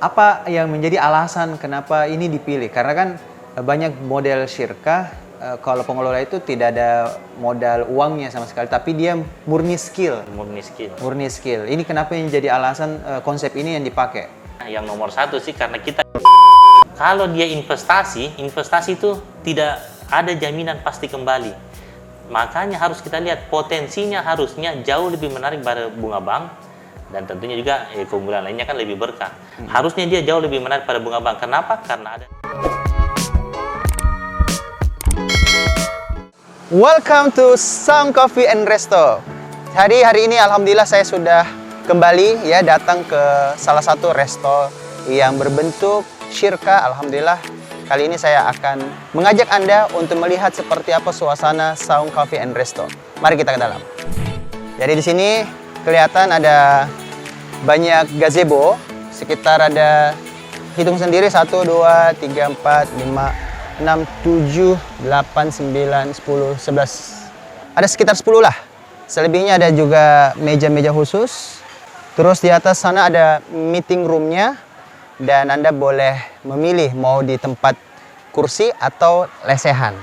Apa yang menjadi alasan kenapa ini dipilih? Karena kan banyak model syirkah, kalau pengelola itu tidak ada modal uangnya sama sekali, tapi dia murni skill. Murni skill. Murni skill. Ini kenapa yang jadi alasan konsep ini yang dipakai? Yang nomor satu sih karena kita kalau dia investasi itu tidak ada jaminan pasti kembali. Makanya harus kita lihat potensinya harusnya jauh lebih menarik pada bunga bank dan tentunya juga keunggulan lainnya kan lebih berkah. Harusnya dia jauh lebih menarik pada bunga bank. Kenapa? Karena ada. Welcome to Sound Coffee and Resto. Hari ini alhamdulillah saya sudah kembali ya datang ke salah satu resto yang berbentuk syirkah. Alhamdulillah kali ini saya akan mengajak Anda untuk melihat seperti apa suasana Sound Coffee and Resto. Mari kita ke dalam. Jadi di sini kelihatan ada banyak gazebo, sekitar ada hitung sendiri 1 2 3 4 5 6 7 8 9 10 11. Ada sekitar 10 lah. Selebihnya ada juga meja-meja khusus. Terus di atas sana ada meeting roomnya dan Anda boleh memilih mau di tempat kursi atau lesehan.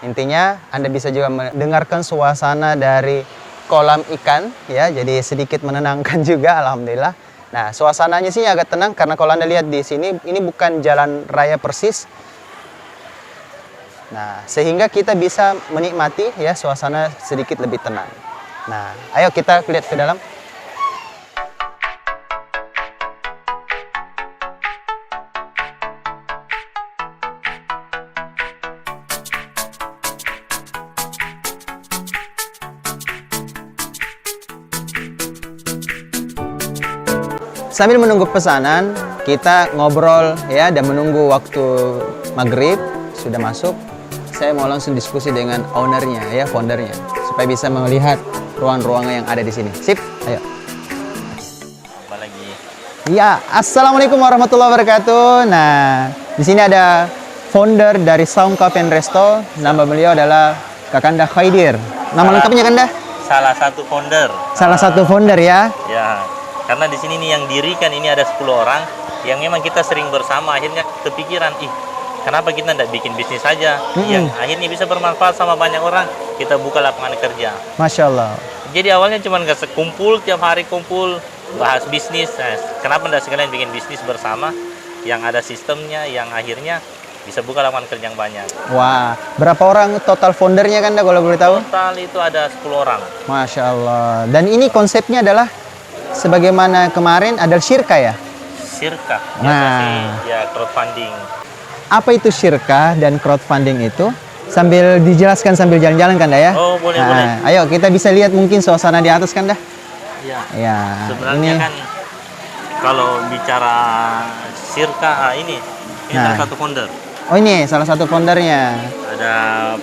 Intinya Anda bisa juga mendengarkan suasana dari kolam ikan ya, jadi sedikit menenangkan juga alhamdulillah. Nah, suasananya sih agak tenang karena kalau Anda lihat di sini ini bukan jalan raya persis. Nah, sehingga kita bisa menikmati ya suasana sedikit lebih tenang. Nah, ayo kita lihat ke dalam. Sambil menunggu pesanan, kita ngobrol ya dan menunggu waktu maghrib sudah masuk. Saya mau langsung diskusi dengan ownernya ya, foundernya, supaya bisa melihat ruang-ruangan yang ada di sini. Sip, ayo. Apa lagi? Ya, assalamualaikum warahmatullahi wabarakatuh. Nah, di sini ada founder dari Sound Coffee and Resto. Nama beliau adalah Kakanda Khaidir. Nama lengkapnya Kanda? Salah satu founder. Salah satu founder ya. Ya. Karena di sini nih yang dirikan ini ada 10 orang yang memang kita sering bersama, akhirnya kepikiran, kenapa kita tidak bikin bisnis saja yang akhirnya bisa bermanfaat sama banyak orang, kita buka lapangan kerja. Masya Allah. Jadi awalnya cuma nggak sekumpul, tiap hari kumpul, bahas bisnis. Nah, kenapa tidak sekalian bikin bisnis bersama yang ada sistemnya, yang akhirnya bisa buka lapangan kerja yang banyak. Wah, berapa orang total foundernya Kanda kalau boleh tahu? Total itu ada 10 orang. Masya Allah. Dan ini konsepnya adalah sebagaimana kemarin ada syirkah ya? Syirkah, Nah, ya crowdfunding. apa itu syirkah dan crowdfunding itu? Sambil dijelaskan sambil jalan-jalan Kanda ya? Oh, boleh, nah, boleh. Ayo kita bisa lihat mungkin suasana di atas Kanda? Ya. Ya. Sebenarnya kan kalau bicara syirkah ini Nah. salah satu founder. Oh ini salah satu foundernya. Ada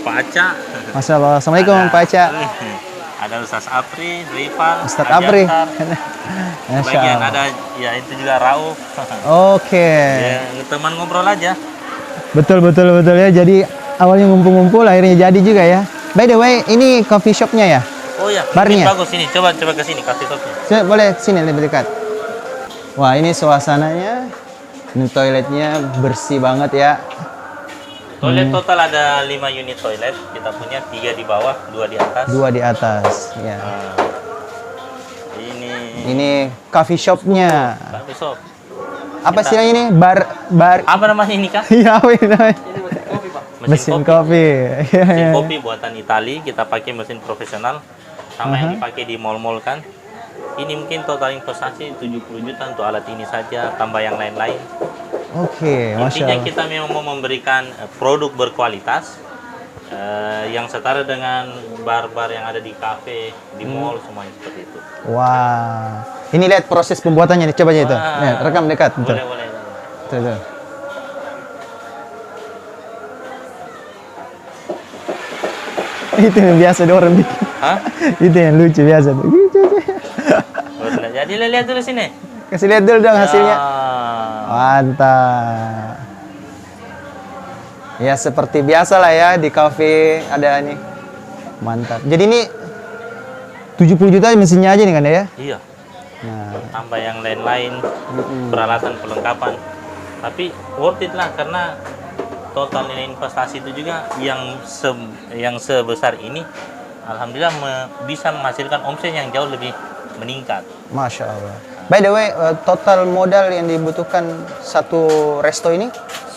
Pak Aca. Masya Allah. Assalamualaikum Pak Aca. Ada Ustaz Apri, Rival, Ustadz Apri. Masya bagian Allah. ada ya itu juga Rauf. Oke. Ya, teman ngobrol aja. Betul ya. Jadi awalnya ngumpul-ngumpul akhirnya jadi juga ya. By the way, ini coffee shopnya ya? Oh ya, Barnya? ini bagus ini. Coba ke sini kasih topnya. Coba boleh sini lebih dekat. Wah, ini suasananya. Ini toiletnya bersih banget ya. Toilet total ada 5 unit toilet. Kita punya 3 di bawah, 2 di atas. 2 di atas, ya. Nah, Ini coffee shopnya. coffee shop. Apa istilahnya ini? Bar. Apa namanya ini Kak? Iya, apa ini namanya? Mesin kopi. kopi. Iya, Mesin iya. kopi buatan Itali, kita pakai mesin profesional sama yang dipakai di mall-mall kan. Ini mungkin total investasi 70 juta untuk alat ini saja, tambah yang lain-lain. Oke, Masya Intinya Allah. kita memang mau memberikan produk berkualitas yang setara dengan bar-bar yang ada di kafe, di mall, semuanya seperti itu. Wah. Ini lihat proses pembuatannya nih, coba aja itu. Wah. Nih, rekam dekat. Betul. Boleh. Tuh. Itu yang biasa ada orang bikin. Hah? Itu yang lucu biasa tuh. Boleh. Jadi lihat dulu sini. Kasih lihat dulu dong hasilnya. Ya. Mantap. Ya seperti biasa lah ya di cafe ada nih. Mantap. Jadi ini 70 juta mesinnya aja nih kan ya? Iya. Nah, tambah yang lain-lain, peralatan perlengkapan. Tapi worth it lah, karena total nilai investasi itu juga yang sebesar ini, alhamdulillah bisa menghasilkan omset yang jauh lebih meningkat. Masya Allah. By the way, total modal yang dibutuhkan satu resto ini?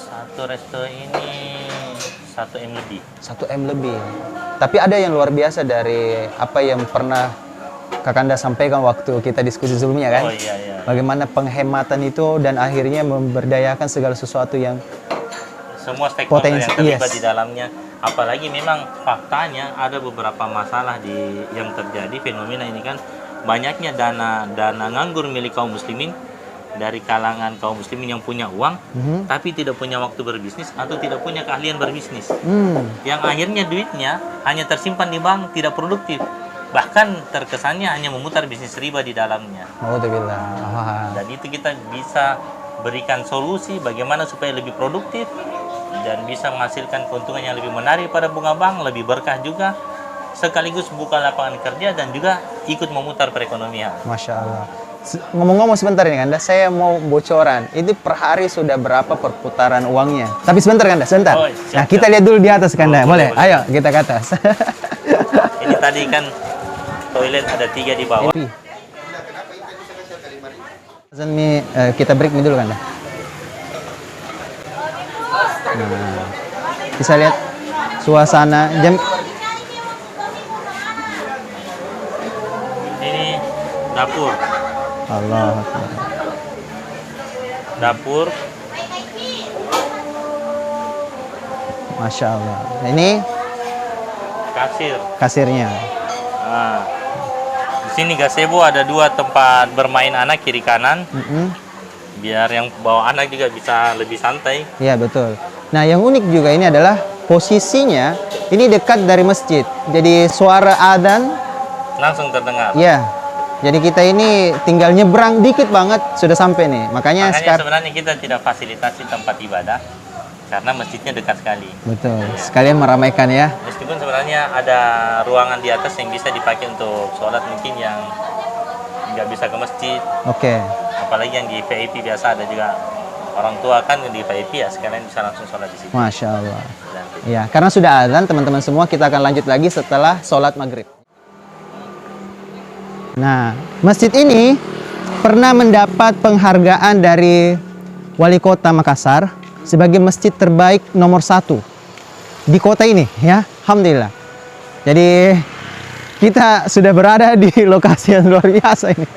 Satu resto ini 1 M lebih. 1 M lebih. Tapi ada yang luar biasa dari apa yang pernah Kakanda sampaikan waktu kita diskusi sebelumnya kan? Oh iya, iya. Bagaimana penghematan itu dan akhirnya memberdayakan segala sesuatu yang Semua stakeholder yang Potensi, terlibat yes. di dalamnya. Apalagi memang faktanya ada beberapa masalah yang terjadi, fenomena ini kan, banyaknya dana nganggur milik kaum muslimin dari kalangan kaum muslimin yang punya uang tapi tidak punya waktu berbisnis atau tidak punya keahlian berbisnis. Yang akhirnya duitnya hanya tersimpan di bank, tidak produktif. Bahkan terkesannya hanya memutar bisnis riba di dalamnya. Alhamdulillah. Dan itu kita bisa berikan solusi bagaimana supaya lebih produktif dan bisa menghasilkan keuntungan yang lebih menarik pada bunga bank, lebih berkah juga, sekaligus buka lapangan kerja dan juga ikut memutar perekonomian. Masya Allah. Ngomong-ngomong sebentar nih Kanda, saya mau bocoran. Itu per hari sudah berapa perputaran uangnya? Tapi sebentar Kanda, sebentar. Oh, Nah, siap, kita lihat dulu di atas Kanda. Oh, boleh? boleh. Ayo, kita ke atas. Ini tadi kan toilet ada 3 di bawah. Ini kita break dulu Kanda. Nah, bisa lihat suasana jam. Ini dapur. Allah Akbar. Dapur. Masya Allah. Nah, ini Kasir. kasirnya. Nah, di sini gazebo ada 2 tempat bermain anak kiri kanan, biar yang bawa anak juga bisa lebih santai. Iya betul. Nah yang unik juga ini adalah posisinya ini dekat dari masjid. Jadi suara adzan, Langsung terdengar. ya. Jadi kita ini tinggal nyebrang dikit banget sudah sampai nih. Makanya Makanya sekarang sebenarnya kita tidak fasilitasi tempat ibadah karena masjidnya dekat sekali. betul. Sekalian meramaikan ya. Meskipun sebenarnya ada ruangan di atas yang bisa dipakai untuk sholat, mungkin yang nggak bisa ke masjid. Oke. Apalagi yang di VIP biasa ada juga orang tua kan di VIP ya, sekalian bisa langsung sholat di situ. Masya Allah. Dan Ya, karena sudah azan teman-teman semua, kita akan lanjut lagi setelah sholat maghrib. Nah, masjid ini pernah mendapat penghargaan dari Wali Kota Makassar sebagai masjid terbaik nomor 1 di kota ini ya. Alhamdulillah. Jadi kita sudah berada di lokasi yang luar biasa ini.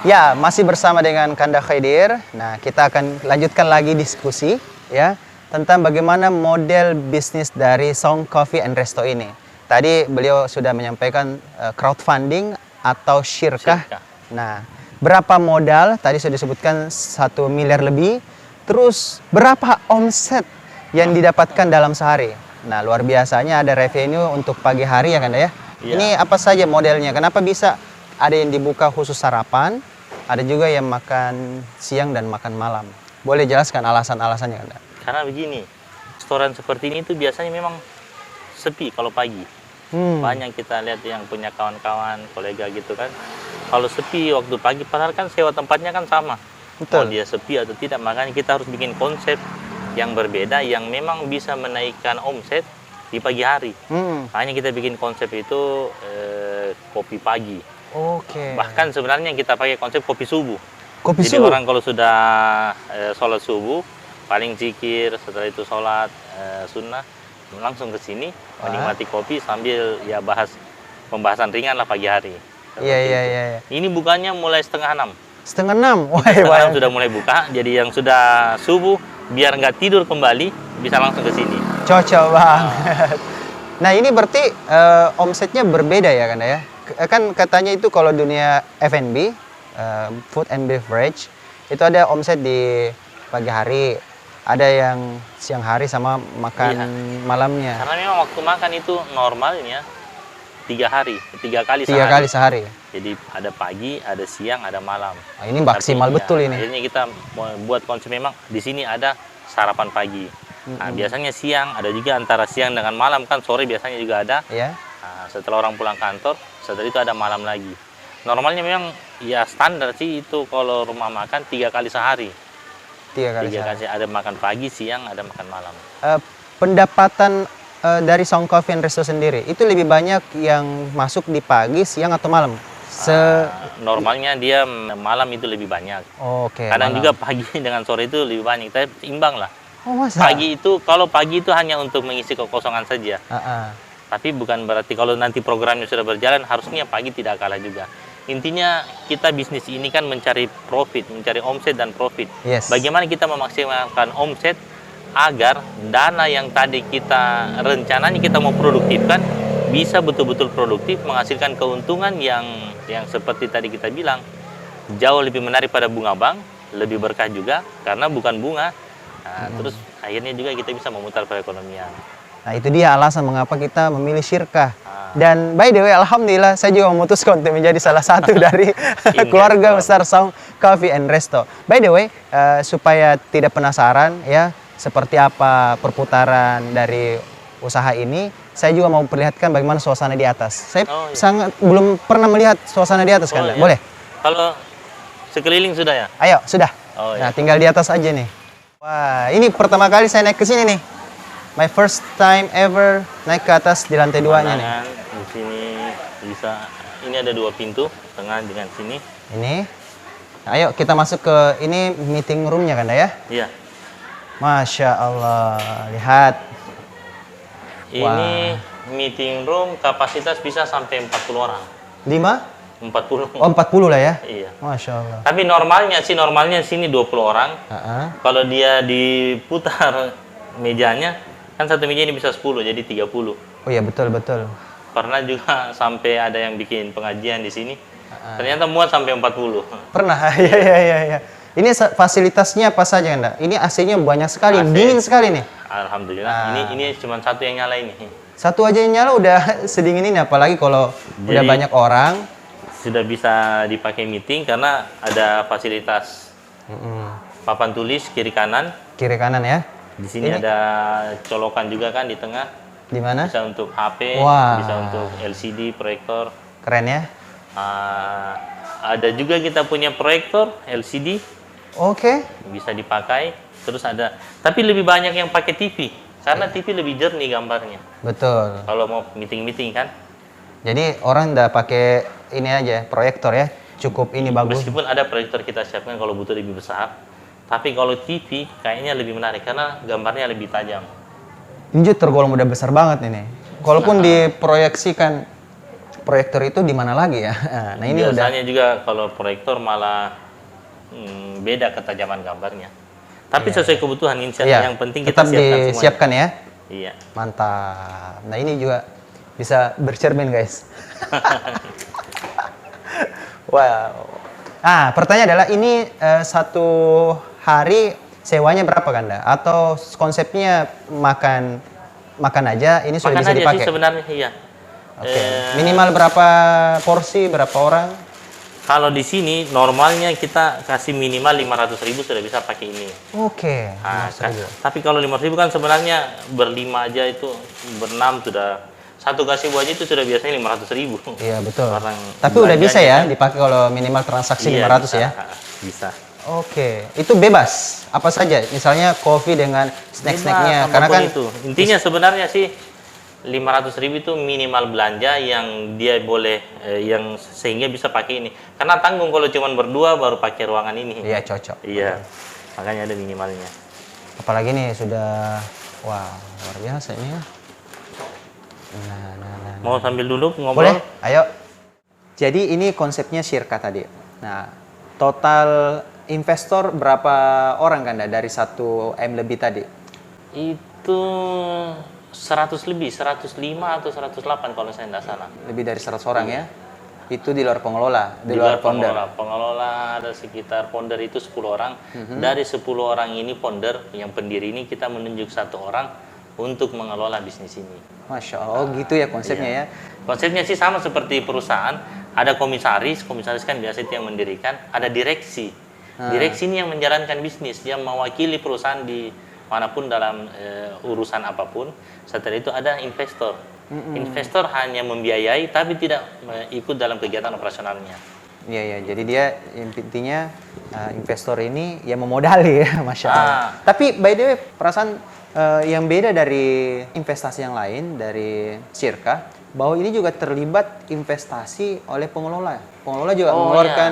Ya, masih bersama dengan Kanda Khaidir. Nah, kita akan lanjutkan lagi diskusi ya tentang bagaimana model bisnis dari Song Coffee and Resto ini. Tadi beliau sudah menyampaikan crowdfunding atau syirkah. Nah, berapa modal? Tadi sudah disebutkan 1 miliar lebih. Terus berapa omset yang didapatkan dalam sehari? Nah, luar biasanya ada revenue untuk pagi hari ya Kanda ya. Iya. Ini apa saja modelnya? Kenapa bisa ada yang dibuka khusus sarapan, ada juga yang makan siang dan makan malam. Boleh jelaskan alasan-alasannya Kanda? karena begini, restoran seperti ini tuh biasanya memang sepi kalau pagi. Banyak kita lihat yang punya kawan-kawan, kolega gitu kan. Kalau sepi waktu pagi, padahal kan sewa tempatnya kan sama. Betul. Kalau dia sepi atau tidak, makanya kita harus bikin konsep yang berbeda yang memang bisa menaikkan omset di pagi hari. Makanya kita bikin konsep itu kopi pagi. Oke. Bahkan sebenarnya kita pakai konsep kopi subuh. Kopi Jadi subuh? orang kalau sudah sholat subuh, paling zikir, setelah itu sholat sunnah, langsung ke sini menikmati kopi sambil ya bahas pembahasan ringan lah pagi hari. Seperti Iya, itu. iya. Ini bukanya mulai 5:30. 5:30? Wah, Setengah 6 sudah mulai buka, jadi yang sudah subuh biar nggak tidur kembali bisa langsung ke sini. Cocok banget. Nah, ini berarti omsetnya berbeda ya Kanda ya? Kan katanya itu kalau dunia F&B, food and beverage, itu ada omset di pagi hari, ada yang siang hari sama makan Iya. malamnya. Karena memang waktu makan itu normalnya 3 kali Tiga sehari. kali sehari. Jadi ada pagi, ada siang, ada malam. Nah, ini maksimal Tapi, betul ya, ini. Akhirnya kita mau buat konsep memang di sini ada sarapan pagi. Nah, biasanya siang, ada juga antara siang dengan malam kan, sore biasanya juga ada. Ya. Nah, setelah orang pulang kantor, setelah itu ada malam lagi. Normalnya memang ya standar sih itu kalau rumah makan 3 kali sehari. 3 kali Tiga sehari. kali ada makan pagi, siang, ada makan malam. Pendapatan dari Sound Coffee and Resto sendiri itu lebih banyak yang masuk di pagi, siang atau malam? Normalnya dia malam itu lebih banyak. Oke. Kadang malam. juga pagi dengan sore itu lebih banyak. Tapi imbang lah. Oh, masa? Pagi itu, kalau pagi itu hanya untuk mengisi kekosongan saja. Tapi bukan berarti kalau nanti programnya sudah berjalan, harusnya pagi tidak kalah juga. Intinya kita bisnis ini kan mencari profit, mencari omset dan profit. Yes. Bagaimana kita memaksimalkan omset agar dana yang tadi kita rencananya kita mau produktifkan bisa betul-betul produktif, menghasilkan keuntungan yang seperti tadi kita bilang jauh lebih menarik pada bunga bank, lebih berkah juga karena bukan bunga. Nah, terus akhirnya juga kita bisa memutar perekonomian. Nah, itu dia alasan mengapa kita memilih Syirkah. Dan by the way, alhamdulillah saya juga memutuskan untuk menjadi salah satu dari keluarga besar Sound Coffee and Resto. By the way, supaya tidak penasaran ya seperti apa perputaran dari usaha ini, saya juga mau perlihatkan bagaimana suasana di atas. Saya sangat belum pernah melihat suasana di atas kan? Iya. Boleh? Kalau sekeliling sudah ya? Ayo, sudah. Oh, iya. Nah, tinggal di atas aja nih. Wah, ini pertama kali saya naik ke sini nih. My first time ever naik ke atas di lantai 2-nya nih. Di sini bisa, ini ada 2 pintu, tengah dengan sini. Ini. Nah, ayo kita masuk ke ini meeting room-nya kan ya? Iya. Masya Allah, lihat. Ini meeting room kapasitas bisa sampai 40 orang. 5? 40. Oh, 40 lah ya? Iya. Masya Allah. Tapi normalnya sini 20 orang. Kalau dia diputar mejanya, kan satu meja ini bisa 10, jadi 30. Oh iya, betul-betul. Pernah juga sampai ada yang bikin pengajian di sini. Ternyata muat sampai 40. Pernah? Iya. Ini fasilitasnya apa saja, Anda? Ini AC-nya banyak sekali, AC. dingin sekali nih. Alhamdulillah. Ini cuma satu yang nyala ini. Satu aja yang nyala udah sedingin ini, apalagi kalau udah banyak orang. Sudah bisa dipakai meeting karena ada fasilitas papan tulis kiri kanan. Kiri kanan ya? Di sini ada colokan juga kan di tengah. Di mana? Bisa untuk HP, Wah. bisa untuk LCD, proyektor. Keren ya? Ada juga kita punya proyektor LCD. Oke. Bisa dipakai. Terus ada, tapi lebih banyak yang pakai TV karena TV lebih jernih gambarnya. Betul. Kalau mau meeting kan. Jadi orang udah pakai ini aja, proyektor ya. Cukup ini bagus. Meskipun ada proyektor kita siapkan kalau butuh lebih besar, tapi kalau TV kayaknya lebih menarik karena gambarnya lebih tajam. Ini tergolong udah besar banget ini. Kalaupun diproyeksikan proyektor itu di mana lagi ya? Nah, ini biasanya juga kalau proyektor malah beda ketajaman gambarnya. Tapi sesuai kebutuhan yang penting kita tetap siapkan disiapkan semuanya. ya. Iya. Mantap. Nah, ini juga bisa bercermin, guys. Wow. Pertanyaan adalah ini satu hari sewanya berapa, Kanda? Atau konsepnya makan aja, ini sudah Makan bisa aja dipakai? sih sebenarnya, iya. Oke. Minimal berapa porsi, berapa orang? Kalau di sini normalnya kita kasih minimal 500.000 sudah bisa pakai ini. Oke. Tapi kalau 500.000 kan sebenarnya berlima aja itu, berenam sudah, satu kasih aja itu sudah biasanya 500.000. Iya, betul. Orang tapi udah bisa ya kan, dipakai kalau minimal transaksi 500 bisa, ya? Bisa. Oke, itu bebas. Apa saja? Misalnya kopi dengan snack-snacknya. Karena kan itu intinya sebenarnya sih 500.000 itu minimal belanja yang dia boleh yang sehingga bisa pakai ini. Karena tanggung kalau cuma berdua baru pakai ruangan ini. Iya, cocok. Iya. Makanya ada minimalnya. Apalagi nih sudah wah, luar biasa ini ya. Nah. Mau sambil duduk ngobrol? Boleh? Ayo. Jadi ini konsepnya Syirkah tadi. Nah, total investor berapa orang kan dari 1M lebih tadi? Itu 100 lebih, 105 atau 108 kalau saya tidak salah. Lebih dari 100 orang ya? Itu di luar pengelola, di luar founder. Pengelola ada sekitar founder itu 10 orang. Dari 10 orang ini founder, yang pendiri ini kita menunjuk 1 orang untuk mengelola bisnis ini. Masya Allah, gitu ya konsepnya ya. Konsepnya sih sama seperti perusahaan, ada komisaris kan biasa itu yang mendirikan, ada direksi. Direksi ini yang menjalankan bisnis, yang mewakili perusahaan di manapun dalam urusan apapun. Setelah itu ada investor. Investor hanya membiayai tapi tidak ikut dalam kegiatan operasionalnya. Iya, ya. Jadi dia intinya investor ini ya memodali ya, Masya Allah. Tapi by the way, perasaan yang beda dari investasi yang lain, dari Syirka, bahwa ini juga terlibat investasi oleh pengelola. Pengelola juga mengeluarkan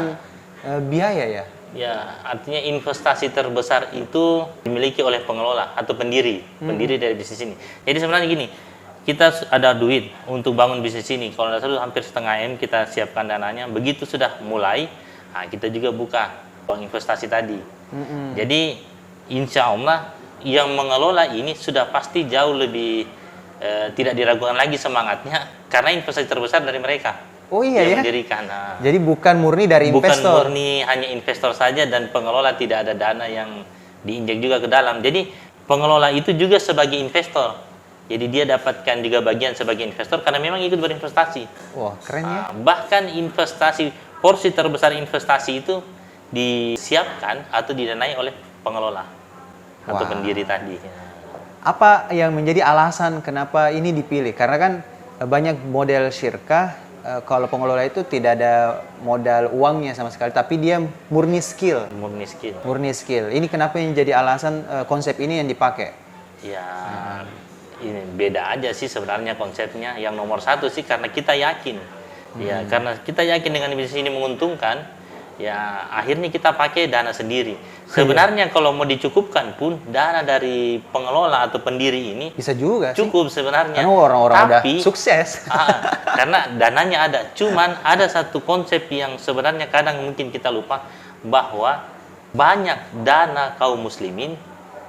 biaya ya? Ya, artinya investasi terbesar itu dimiliki oleh pengelola atau pendiri dari bisnis ini. Jadi sebenarnya gini, kita ada duit untuk bangun bisnis ini. Kalau tidak salah hampir setengah M kita siapkan dananya. Begitu sudah mulai, kita juga buka uang investasi tadi. Jadi insya Allah yang mengelola ini sudah pasti jauh lebih tidak diragukan lagi semangatnya karena investasi terbesar dari mereka. Oh iya ya. Mendirikan. Jadi bukan murni dari investor. Bukan murni hanya investor saja dan pengelola tidak ada dana yang diinjek juga ke dalam. Jadi pengelola itu juga sebagai investor. Jadi dia dapatkan juga bagian sebagai investor karena memang ikut berinvestasi. Wah, keren ya. Bahkan investasi, porsi terbesar investasi itu disiapkan atau didanai oleh pengelola atau pendiri tadi. Apa yang menjadi alasan kenapa ini dipilih? Karena kan banyak model Syirka, kalau pengelola itu tidak ada modal uangnya sama sekali, tapi dia murni skill. Murni skill. Ini kenapa yang jadi alasan konsep ini yang dipakai? Ya, ini beda aja sih sebenarnya konsepnya. Yang nomor satu sih karena kita yakin. Ya, karena kita yakin dengan bisnis ini menguntungkan, ya akhirnya kita pakai dana sendiri. Sebenarnya kalau mau dicukupkan pun dana dari pengelola atau pendiri ini bisa juga cukup sih. Sebenarnya. Karena orang-orang udah sukses. Karena dananya ada. Cuman ada satu konsep yang sebenarnya kadang mungkin kita lupa, bahwa banyak dana kaum muslimin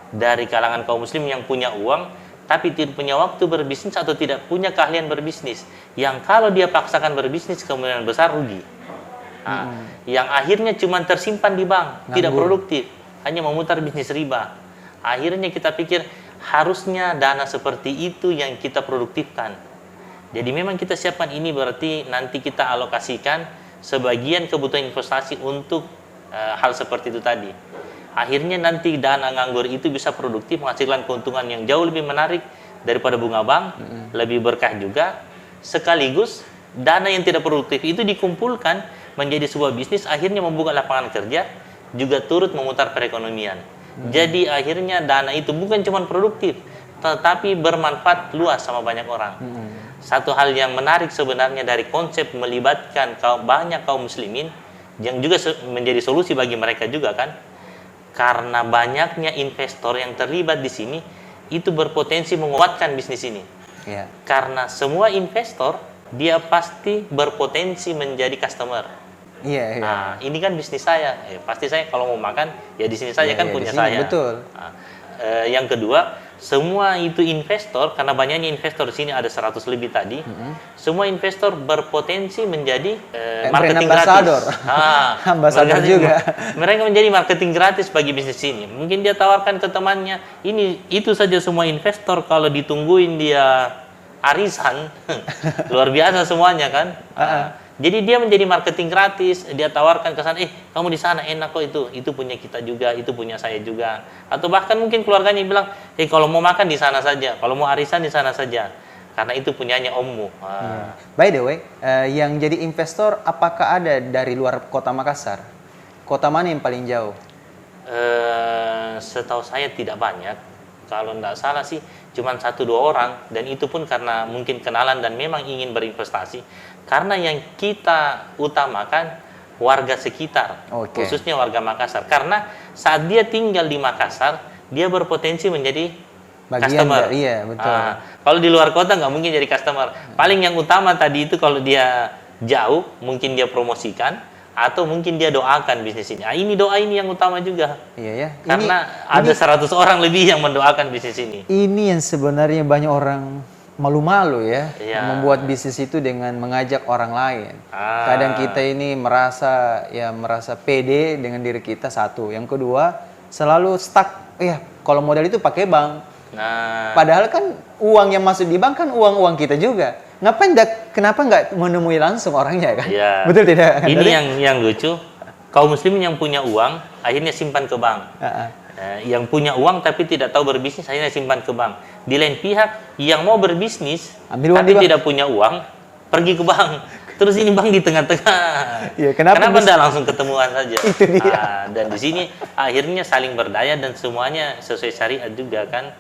dari kalangan kaum muslim yang punya uang tapi tidak punya waktu berbisnis atau tidak punya keahlian berbisnis. Yang kalau dia paksakan berbisnis kemungkinan besar rugi. Yang akhirnya cuma tersimpan di bank, tidak produktif, hanya memutar bisnis riba. Akhirnya kita pikir harusnya dana seperti itu yang kita produktifkan. Jadi memang kita siapkan ini berarti nanti kita alokasikan sebagian kebutuhan investasi untuk hal seperti itu tadi. Akhirnya nanti dana nganggur itu bisa produktif, menghasilkan keuntungan yang jauh lebih menarik daripada bunga bank, lebih berkah juga. Sekaligus dana yang tidak produktif itu dikumpulkan menjadi sebuah bisnis, akhirnya membuka lapangan kerja, juga turut memutar perekonomian. Jadi akhirnya dana itu bukan cuma produktif, tetapi bermanfaat luas sama banyak orang. Satu hal yang menarik sebenarnya dari konsep melibatkan banyak kaum muslimin, yang juga menjadi solusi bagi mereka juga kan, karena banyaknya investor yang terlibat di sini, itu berpotensi menguatkan bisnis ini. Karena semua investor, dia pasti berpotensi menjadi customer. Nah, ini kan bisnis saya. Pasti saya kalau mau makan ya di sini saja kan punya saya. Betul. Nah, yang kedua, semua itu investor karena banyaknya investor di sini ada 100 lebih tadi. Semua investor berpotensi menjadi marketing gratis. Ambasador juga. Mereka menjadi marketing gratis bagi bisnis ini. Mungkin dia tawarkan ke temannya, itu saja semua investor kalau ditungguin dia arisan luar biasa semuanya kan. Jadi dia menjadi marketing gratis, dia tawarkan ke sana, kamu di sana enak kok itu punya kita juga, itu punya saya juga. Atau bahkan mungkin keluarganya bilang, kalau mau makan di sana saja, kalau mau arisan di sana saja, karena itu punyanya ommu. By the way, yang jadi investor apakah ada dari luar kota Makassar? Kota mana yang paling jauh? Setahu saya tidak banyak. Kalau tidak salah sih cuma 1-2 orang, dan itu pun karena mungkin kenalan dan memang ingin berinvestasi. Karena yang kita utamakan warga sekitar, khususnya warga Makassar. Karena saat dia tinggal di Makassar, dia berpotensi menjadi customer. Iya, betul. Kalau di luar kota nggak mungkin jadi customer. Paling yang utama tadi itu kalau dia jauh, mungkin dia promosikan, atau mungkin dia doakan bisnis ini. Ini doa ini yang utama juga. Iya ya. Karena ada 100 orang lebih yang mendoakan bisnis ini. Ini yang sebenarnya banyak orang malu-malu ya, membuat bisnis itu dengan mengajak orang lain. Kadang kita ini merasa pede dengan diri kita, satu. Yang kedua, selalu stuck. Kalau modal itu pakai bank. Padahal kan uang yang masuk di bank kan uang-uang kita juga. Kenapa nggak menemui langsung orangnya kan? Ya. Betul tidak? Ini yang lucu, kaum muslimin yang punya uang akhirnya simpan ke bank. Yang punya uang tapi tidak tahu berbisnis akhirnya simpan ke bank. Di lain pihak yang mau berbisnis tapi tidak punya uang pergi ke bank. Terus ini bank di tengah-tengah. Ya, kenapa tidak langsung ketemuan saja? Itu dia. Dan di sini akhirnya saling berdaya dan semuanya sesuai syariat juga kan.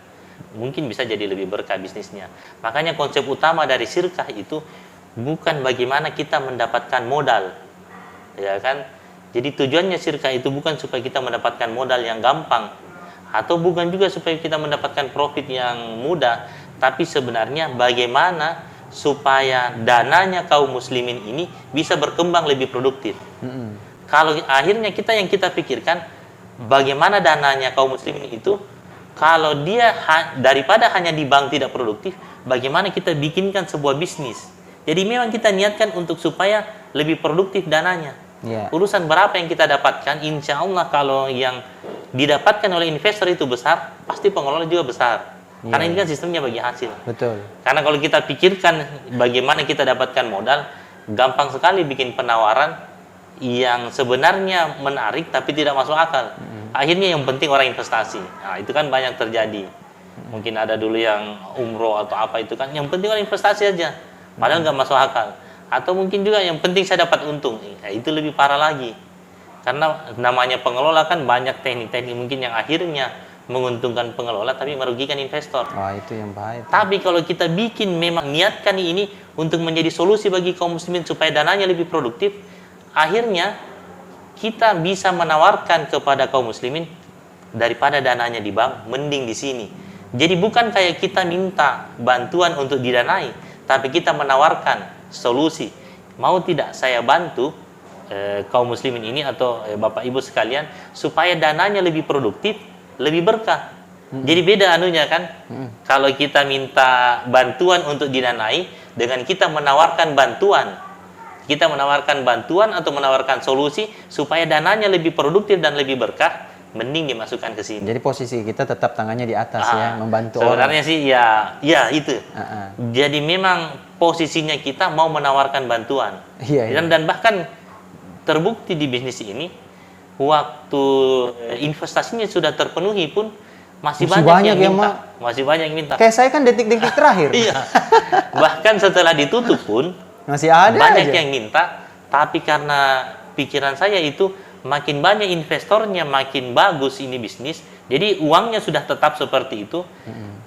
Mungkin bisa jadi lebih berkah bisnisnya. Makanya konsep utama dari syirkah itu bukan bagaimana kita mendapatkan modal. Ya kan? Jadi tujuannya syirkah itu bukan supaya kita mendapatkan modal yang gampang atau bukan juga supaya kita mendapatkan profit yang mudah, tapi sebenarnya bagaimana supaya dananya kaum muslimin ini bisa berkembang lebih produktif. Kalau akhirnya yang kita pikirkan bagaimana dananya kaum muslimin itu, kalau dia daripada hanya di bank tidak produktif, bagaimana kita bikinkan sebuah bisnis. Jadi memang kita niatkan untuk supaya lebih produktif dananya. Urusan berapa yang kita dapatkan, insya Allah kalau yang didapatkan oleh investor itu besar, pasti pengelola juga besar. Karena ini kan sistemnya bagi hasil. Betul. Karena kalau kita pikirkan bagaimana kita dapatkan modal, gampang sekali bikin penawaran yang sebenarnya menarik tapi tidak masuk akal. Akhirnya yang penting orang investasi. Nah, itu kan banyak terjadi. Mungkin ada dulu yang umroh atau apa itu kan, yang penting orang investasi aja. Padahal nggak masuk akal. Atau mungkin juga yang penting saya dapat untung. Ya, itu lebih parah lagi. Karena namanya pengelola kan banyak teknik-teknik mungkin yang akhirnya menguntungkan pengelola tapi merugikan investor. Wah, itu yang bahaya. Tapi kalau kita bikin memang niatkan ini untuk menjadi solusi bagi kaum muslimin supaya dananya lebih produktif, akhirnya kita bisa menawarkan kepada kaum muslimin daripada dananya di bank, mending di sini. Jadi bukan kayak kita minta bantuan untuk didanai, tapi kita menawarkan solusi. Mau tidak saya bantu kaum muslimin ini atau Bapak Ibu sekalian supaya dananya lebih produktif, lebih berkah. Jadi beda anunya kan. Kalau kita minta bantuan untuk didanai dengan kita menawarkan bantuan. Kita menawarkan bantuan atau menawarkan solusi supaya dananya lebih produktif dan lebih berkah, mending dimasukkan ke sini. Jadi posisi kita tetap tangannya di atas ya, membantu sebenarnya orang. Sih ya itu. Jadi memang posisinya kita mau menawarkan bantuan. Dan bahkan terbukti di bisnis ini, waktu investasinya sudah terpenuhi pun masih banyak yang minta. Masih banyak yang minta. Kayak saya kan detik-detik terakhir. Iya. Bahkan setelah ditutup pun masih ada banyak aja yang minta, tapi karena pikiran saya itu makin banyak investornya, makin bagus ini bisnis. Jadi uangnya sudah tetap seperti itu.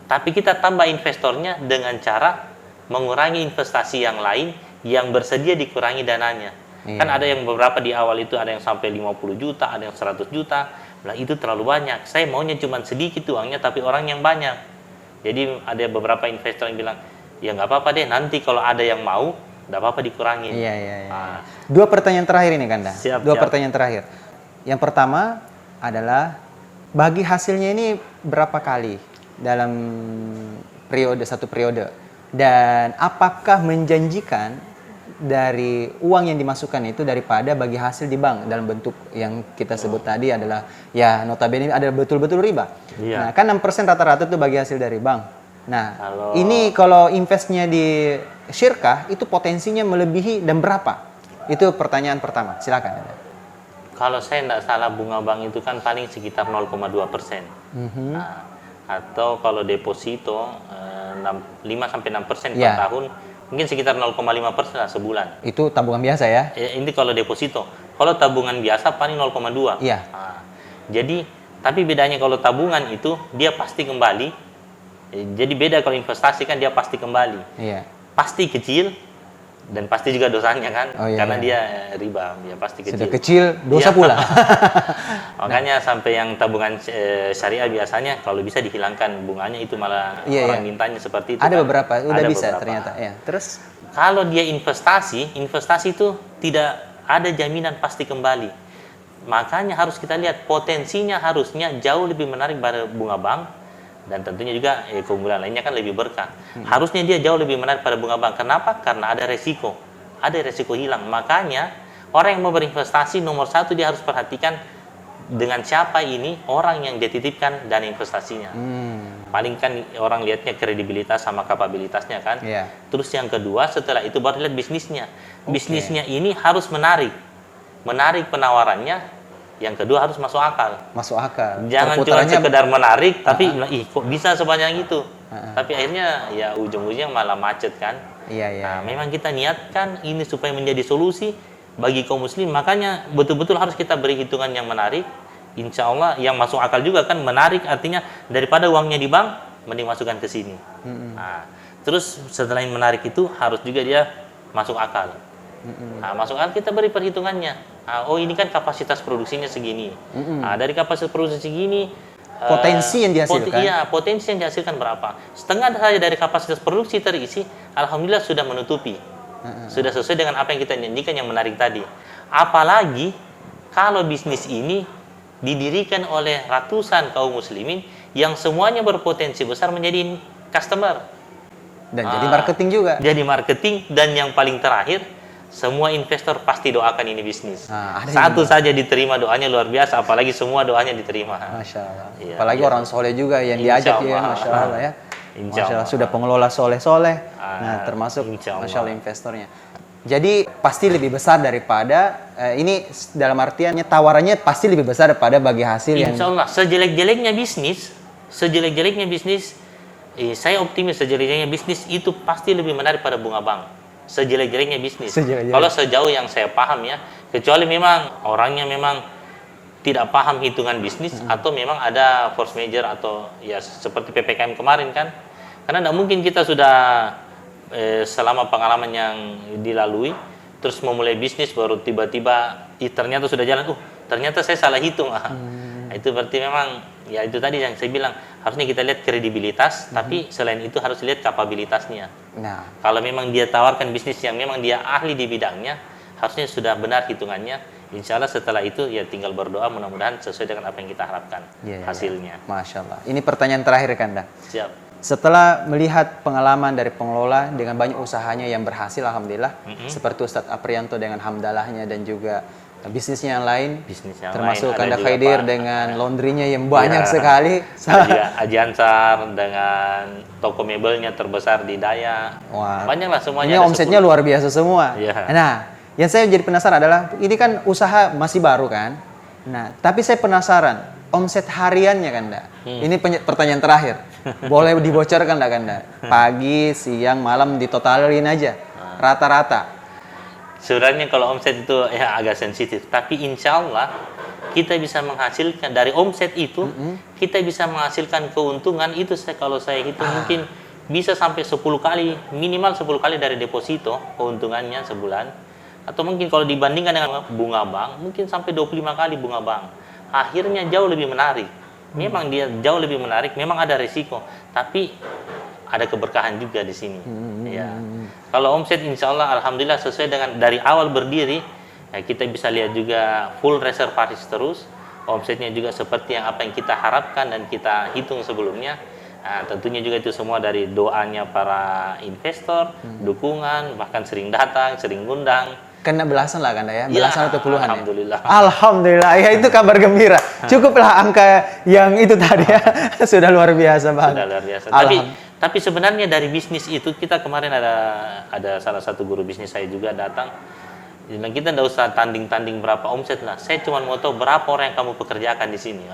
Tapi kita tambah investornya dengan cara mengurangi investasi yang lain yang bersedia dikurangi dananya. Kan ada yang beberapa di awal itu ada yang sampai 50 juta, ada yang 100 juta. Nah, itu terlalu banyak. Saya maunya cuma sedikit uangnya tapi orang yang banyak. Jadi ada beberapa investor yang bilang, ya nggak apa-apa deh, nanti kalau ada yang mau, nggak apa-apa dikurangin. Dua pertanyaan terakhir ini Kanda. Siap. Pertanyaan terakhir. Yang pertama adalah bagi hasilnya ini berapa kali dalam satu periode, dan apakah menjanjikan dari uang yang dimasukkan itu daripada bagi hasil di bank dalam bentuk yang kita sebut tadi adalah ya notabene ada betul-betul riba. Nah, kan 6% rata-rata itu bagi hasil dari bank. Nah, ini kalau investnya di syirkah itu potensinya melebihi dan berapa? Itu pertanyaan pertama. Silakan. Kalau saya tidak salah bunga bank itu kan paling sekitar 0,2%. Nah, atau kalau deposito 5-6% per tahun, mungkin sekitar 0,5% lah sebulan. Itu tabungan biasa ya? Ini kalau deposito. Kalau tabungan biasa paling 0,2. Iya. Jadi, tapi bedanya kalau tabungan itu dia pasti kembali. Jadi beda kalau investasi kan dia pasti kembali. Iya. Pasti kecil dan pasti juga dosanya kan, karena dia riba, ya pasti kecil. Sudah kecil, dosa pula. Makanya sampai yang tabungan syariah biasanya kalau bisa dihilangkan bunganya itu malah orang mintanya seperti itu. Ada kan? beberapa, udah ada bisa beberapa. ternyata. Ya. Terus kalau dia investasi itu tidak ada jaminan pasti kembali. Makanya harus kita lihat potensinya harusnya jauh lebih menarik pada bunga bank. Dan tentunya juga keunggulan lainnya kan lebih berkah. Harusnya dia jauh lebih menarik pada bunga bank. Kenapa? Karena ada resiko. Ada resiko hilang. Makanya orang yang mau berinvestasi nomor satu dia harus perhatikan dengan siapa ini orang yang dia titipkan dana investasinya. Paling kan orang lihatnya kredibilitas sama kapabilitasnya kan. Iya. Terus yang kedua setelah itu baru lihat bisnisnya. Bisnisnya ini harus menarik penawarannya. Yang kedua harus masuk akal. Masuk akal. Jangan cuma Perputarannya sekedar menarik, tapi ih kok bisa sebanyak itu. Tapi akhirnya ya ujung-ujungnya malah macet kan. Iya, iya. Nah, memang kita niatkan ini supaya menjadi solusi bagi kaum muslim. Makanya betul-betul harus kita beri hitungan yang menarik. Insya Allah yang masuk akal juga kan, menarik artinya daripada uangnya di bank, mending masukkan ke sini. Nah, terus setelah menarik itu harus juga dia masuk akal. Nah, masuk akal kita beri perhitungannya. Nah, oh ini kan kapasitas produksinya segini. Nah, dari kapasitas produksi segini, Potensi yang dihasilkan. Iya, potensi yang dihasilkan berapa? Setengah saja dari kapasitas produksi terisi, alhamdulillah sudah menutupi. Sudah sesuai dengan apa yang kita janjikan yang menarik tadi. Apalagi kalau bisnis ini didirikan oleh ratusan kaum muslimin yang semuanya berpotensi besar menjadi customer. Dan jadi marketing juga. Jadi marketing, dan yang paling terakhir, semua investor pasti doakan ini bisnis. Satu saja diterima doanya luar biasa, apalagi semua doanya diterima. Masya Allah. Ya, Apalagi orang soleh juga yang diajak ya, Masya Allah ya. Insya Masya Allah, Allah. sudah pengelola soleh-soleh. Nah, termasuk Insya Masya Allah investornya. Jadi pasti lebih besar daripada ini dalam artiannya tawarannya pasti lebih besar daripada bagi hasil yang Insya Allah, sejelek-jeleknya bisnis, saya optimis sejelek-jeleknya bisnis itu pasti lebih menarik pada bunga bank. Sejelek-jeleknya bisnis. Kalau sejauh yang saya paham ya, kecuali memang orangnya memang tidak paham hitungan bisnis atau memang ada force major atau ya seperti PPKM kemarin kan. Karena tidak mungkin kita sudah selama pengalaman yang dilalui terus memulai bisnis baru tiba-tiba ternyata sudah jalan, ternyata saya salah hitung. Nah, itu berarti memang ya itu tadi yang saya bilang, harusnya kita lihat kredibilitas, tapi selain itu harus lihat kapabilitasnya. Nah, Kalau memang dia tawarkan bisnis yang memang dia ahli di bidangnya, harusnya sudah benar hitungannya. Insya Allah setelah itu ya tinggal berdoa mudah-mudahan sesuai dengan apa yang kita harapkan hasilnya. Masya Allah. Ini pertanyaan terakhir Kanda. Siap. Setelah melihat pengalaman dari pengelola dengan banyak usahanya yang berhasil, alhamdulillah, seperti Ustadz Aprianto dengan hamdalahnya dan juga bisnisnya yang lain, termasuk Kanda Khaidir dengan laundrynya yang banyak sekali. Juga Haji Ansar dengan toko mebelnya terbesar di Daya. Wah, banyaklah semuanya. Ini omsetnya luar biasa semua. Yeah. Nah, yang saya jadi penasaran adalah ini kan usaha masih baru kan. Nah, tapi saya penasaran omset hariannya Kanda. Ini pertanyaan terakhir. Boleh dibocorkan nggak Kanda? Pagi, siang, malam ditotalin aja. Rata-rata. Sebenarnya kalau omset itu ya agak sensitif, tapi insya Allah kita bisa menghasilkan dari omset itu, kita bisa menghasilkan keuntungan itu. Kalau saya hitung mungkin bisa sampai 10 kali, minimal 10 kali dari deposito keuntungannya sebulan. Atau mungkin kalau dibandingkan dengan bunga bank, mungkin sampai 25 kali bunga bank. Akhirnya jauh lebih menarik. Memang dia jauh lebih menarik, memang ada risiko, tapi ada keberkahan juga di sini. Ya. Kalau omset insya Allah alhamdulillah sesuai dengan dari awal berdiri, ya kita bisa lihat juga full reservaris terus. Omsetnya juga seperti apa yang kita harapkan dan kita hitung sebelumnya. Nah, tentunya juga itu semua dari doanya para investor, dukungan, bahkan sering datang, sering ngundang. Kena belasan lah Kanda ya, belasan atau puluhan alhamdulillah. ya? Alhamdulillah, ya itu kabar gembira. Cukuplah angka yang itu tadi ya, sudah luar biasa banget. Sudah luar biasa. Tapi sebenarnya dari bisnis itu kita kemarin ada salah satu guru bisnis saya juga datang. Bilang kita tidak usah tanding-tanding berapa omset lah. Saya cuma mau tahu berapa orang yang kamu pekerjakan di sini.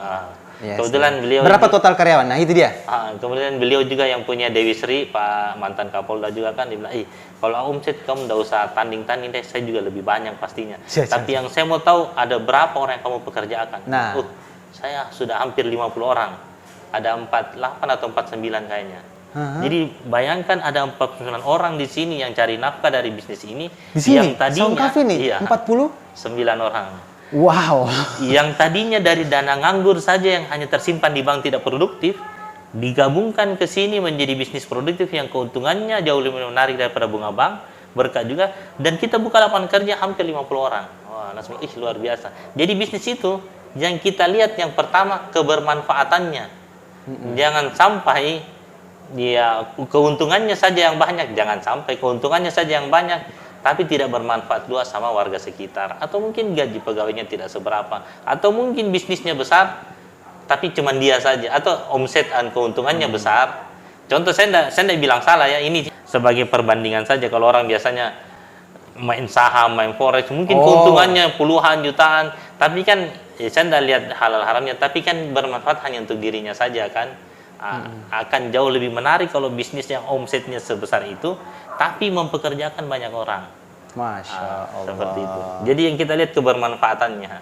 Kebetulan beliau berapa total karyawan? Nah itu dia. Kemudian beliau juga yang punya Dewi Sri, Pak mantan Kapolda juga kan, dia bilang, kalau omset kamu tidak usah tanding-tanding deh, saya juga lebih banyak pastinya. Tapi yang saya mau tahu ada berapa orang yang kamu pekerjakan. Nah, saya sudah hampir 50 orang. Ada 48 atau 49 kayaknya. Jadi bayangkan ada 49 orang di sini yang cari nafkah dari bisnis ini. Di sini? Yang tadinya, Sound Cafe nih? iya, 49 orang. Wow. Yang tadinya dari dana nganggur saja yang hanya tersimpan di bank tidak produktif, digabungkan ke sini menjadi bisnis produktif yang keuntungannya jauh lebih menarik daripada bunga bank, berkat juga. Dan kita buka lapangan kerja hampir 50 orang. Wah, langsung luar biasa. Jadi bisnis itu yang kita lihat yang pertama kebermanfaatannya. Jangan sampai dia keuntungannya saja yang banyak, jangan sampai keuntungannya saja yang banyak tapi tidak bermanfaat luas sama warga sekitar, atau mungkin gaji pegawainya tidak seberapa, atau mungkin bisnisnya besar tapi cuma dia saja, atau omset dan keuntungannya besar. Contoh, saya enggak bilang salah ya, ini sebagai perbandingan saja. Kalau orang biasanya main saham, main forex, mungkin keuntungannya puluhan jutaan, tapi kan saya enggak lihat halal haramnya, tapi kan bermanfaat hanya untuk dirinya saja kan. Akan jauh lebih menarik kalau bisnis yang omsetnya sebesar itu, tapi mempekerjakan banyak orang. Masya Allah. Seperti itu. Jadi yang kita lihat kebermanfaatannya.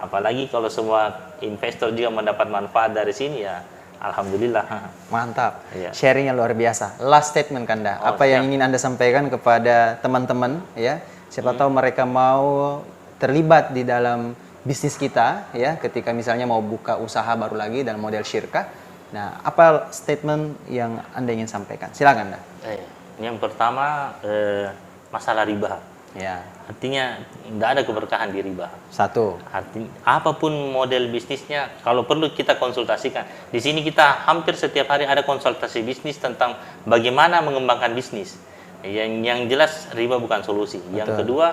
Apalagi kalau semua investor juga mendapat manfaat dari sini ya, alhamdulillah. Mantap. Iya. Sharingnya luar biasa. Last statement Kanda. Apa yang ingin Anda sampaikan kepada teman-teman ya? Siapa tahu mereka mau terlibat di dalam bisnis kita ya, ketika misalnya mau buka usaha baru lagi dalam model syirkah. Nah, apa statement yang Anda ingin sampaikan? Silakan Anda. Yang pertama masalah riba. Ya. Artinya tidak ada keberkahan di riba. Satu. Artinya apapun model bisnisnya, kalau perlu kita konsultasikan. Di sini kita hampir setiap hari ada konsultasi bisnis tentang bagaimana mengembangkan bisnis. Yang jelas riba bukan solusi. Betul. Yang kedua,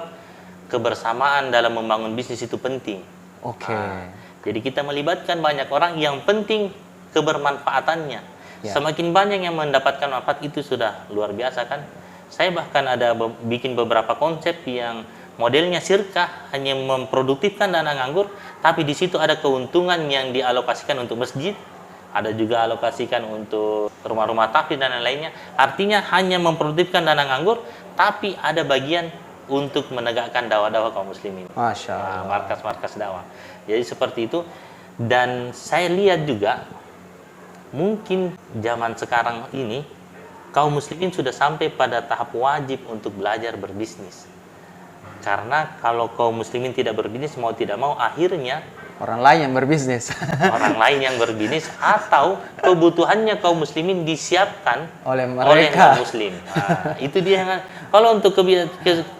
kebersamaan dalam membangun bisnis itu penting. Oke. Jadi kita melibatkan banyak orang, yang penting kebermanfaatannya. Ya. Semakin banyak yang mendapatkan manfaat itu sudah luar biasa kan. Saya bahkan ada bikin beberapa konsep yang modelnya syirkah, hanya memproduktifkan dana nganggur, tapi di situ ada keuntungan yang dialokasikan untuk masjid, ada juga alokasikan untuk rumah-rumah tahfidz dan lain-lainnya. Artinya hanya memproduktifkan dana nganggur, tapi ada bagian untuk menegakkan dakwah-dakwah kaum muslimin. Masya Allah. Markas-markas dakwah. Jadi seperti itu. Dan saya lihat juga mungkin zaman sekarang ini kaum muslimin sudah sampai pada tahap wajib untuk belajar berbisnis. Karena kalau kaum muslimin tidak berbisnis, mau tidak mau akhirnya orang lain yang berbisnis. orang lain yang berbisnis, atau kebutuhannya kaum muslimin disiapkan oleh kaum muslim. Nah, itu dia yang, kalau untuk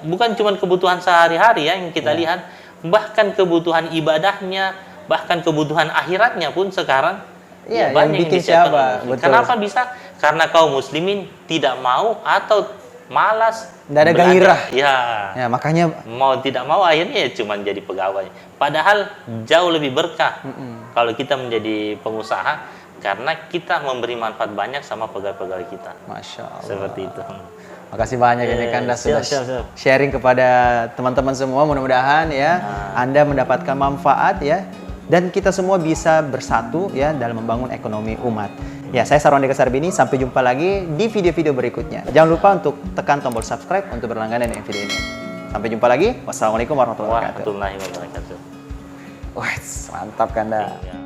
bukan cuma kebutuhan sehari-hari ya yang kita lihat, bahkan kebutuhan ibadahnya, bahkan kebutuhan akhiratnya pun sekarang Iya, banyak yang bikin disiapkan siapa? oleh muslim. Betul. Kenapa bisa? Karena kaum muslimin tidak mau atau malas, Nggak ada belajar. gairah. Ya, Makanya mau tidak mau akhirnya ya cuma jadi pegawai. Padahal jauh lebih berkah kalau kita menjadi pengusaha, karena kita memberi manfaat banyak sama pegawai-pegawai kita. Masya Allah. Seperti itu. Makasih banyak ini Kanda sudah siap. sharing kepada teman-teman semua. Mudah-mudahan ya Anda mendapatkan manfaat ya, dan kita semua bisa bersatu ya dalam membangun ekonomi umat. Ya, saya Sarwan Deka Sarbini, sampai jumpa lagi di video-video berikutnya. Jangan lupa untuk tekan tombol subscribe untuk berlangganan dengan video ini. Sampai jumpa lagi. Wassalamualaikum warahmatullahi wabarakatuh. Warahmatullahi wabarakatuh. Wah, mantap Kanda. Ya.